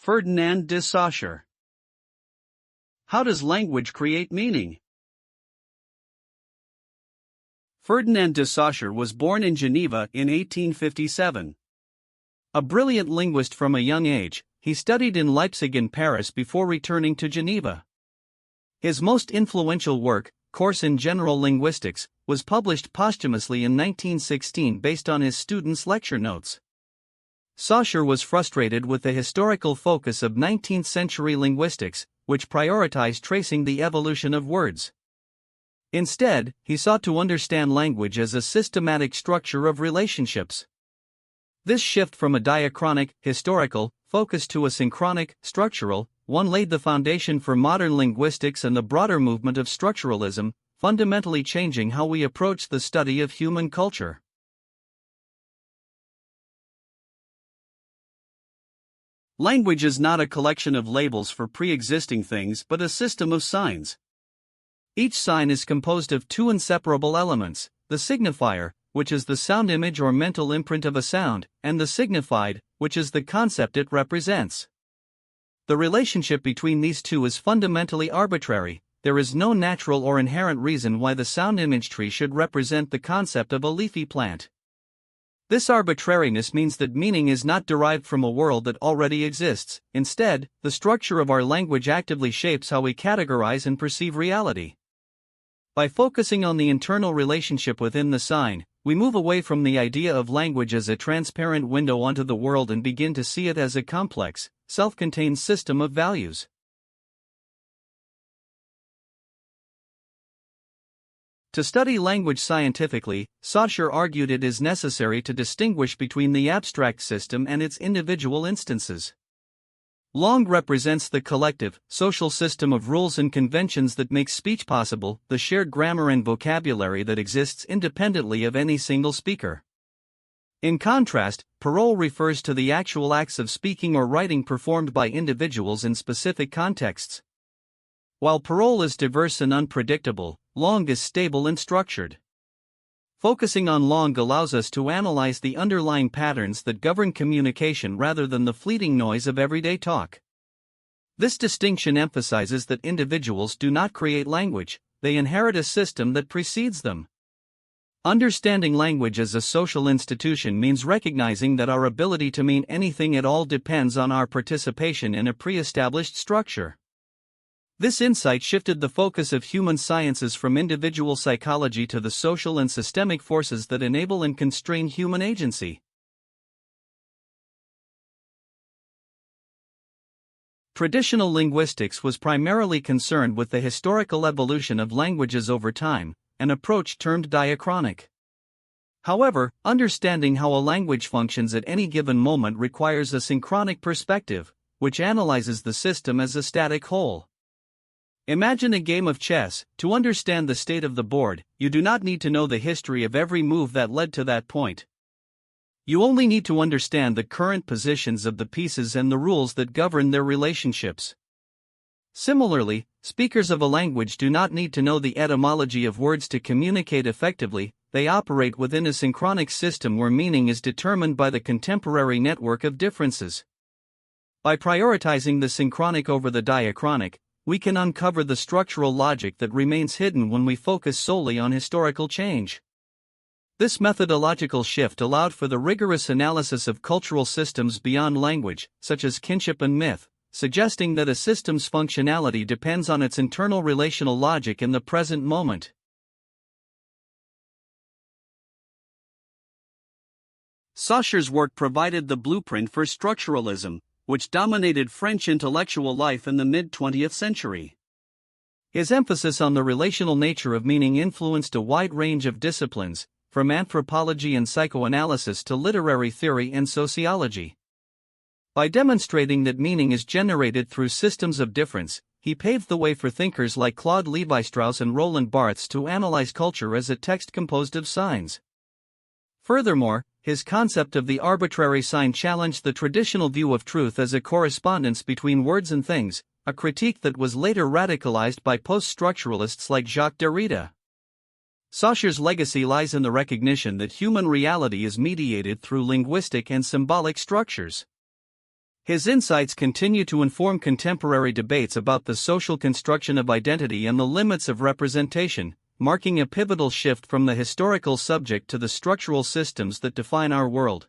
Ferdinand de Saussure. How does language create meaning? Ferdinand de Saussure was born in Geneva in 1857. A brilliant linguist from a young age, he studied in Leipzig and Paris before returning to Geneva. His most influential work, Course in General Linguistics, was published posthumously in 1916 based on his students' lecture notes. Saussure was frustrated with the historical focus of 19th-century linguistics, which prioritized tracing the evolution of words. Instead, he sought to understand language as a systematic structure of relationships. This shift from a diachronic, historical, focus to a synchronic, structural, one laid the foundation for modern linguistics and the broader movement of structuralism, fundamentally changing how we approach the study of human culture. Language is not a collection of labels for pre-existing things but a system of signs. Each sign is composed of two inseparable elements, the signifier, which is the sound image or mental imprint of a sound, and the signified, which is the concept it represents. The relationship between these two is fundamentally arbitrary. There is no natural or inherent reason why the sound image tree should represent the concept of a leafy plant. This arbitrariness means that meaning is not derived from a world that already exists. Instead, the structure of our language actively shapes how we categorize and perceive reality. By focusing on the internal relationship within the sign, we move away from the idea of language as a transparent window onto the world and begin to see it as a complex, self-contained system of values. To study language scientifically, Saussure argued it is necessary to distinguish between the abstract system and its individual instances. Langue represents the collective, social system of rules and conventions that makes speech possible, the shared grammar and vocabulary that exists independently of any single speaker. In contrast, parole refers to the actual acts of speaking or writing performed by individuals in specific contexts. While parole is diverse and unpredictable, langue is stable and structured. Focusing on langue allows us to analyze the underlying patterns that govern communication rather than the fleeting noise of everyday talk. This distinction emphasizes that individuals do not create language, they inherit a system that precedes them. Understanding language as a social institution means recognizing that our ability to mean anything at all depends on our participation in a pre-established structure. This insight shifted the focus of human sciences from individual psychology to the social and systemic forces that enable and constrain human agency. Traditional linguistics was primarily concerned with the historical evolution of languages over time, an approach termed diachronic. However, understanding how a language functions at any given moment requires a synchronic perspective, which analyzes the system as a static whole. Imagine a game of chess. To understand the state of the board, you do not need to know the history of every move that led to that point. You only need to understand the current positions of the pieces and the rules that govern their relationships. Similarly, speakers of a language do not need to know the etymology of words to communicate effectively. They operate within a synchronic system where meaning is determined by the contemporary network of differences. By prioritizing the synchronic over the diachronic, we can uncover the structural logic that remains hidden when we focus solely on historical change. This methodological shift allowed for the rigorous analysis of cultural systems beyond language, such as kinship and myth, suggesting that a system's functionality depends on its internal relational logic in the present moment. Saussure's work provided the blueprint for structuralism, which dominated French intellectual life in the mid-20th century. His emphasis on the relational nature of meaning influenced a wide range of disciplines, from anthropology and psychoanalysis to literary theory and sociology. By demonstrating that meaning is generated through systems of difference, he paved the way for thinkers like Claude Lévi-Strauss and Roland Barthes to analyze culture as a text composed of signs. Furthermore, his concept of the arbitrary sign challenged the traditional view of truth as a correspondence between words and things, a critique that was later radicalized by post-structuralists like Jacques Derrida. Saussure's legacy lies in the recognition that human reality is mediated through linguistic and symbolic structures. His insights continue to inform contemporary debates about the social construction of identity and the limits of representation, marking a pivotal shift from the historical subject to the structural systems that define our world.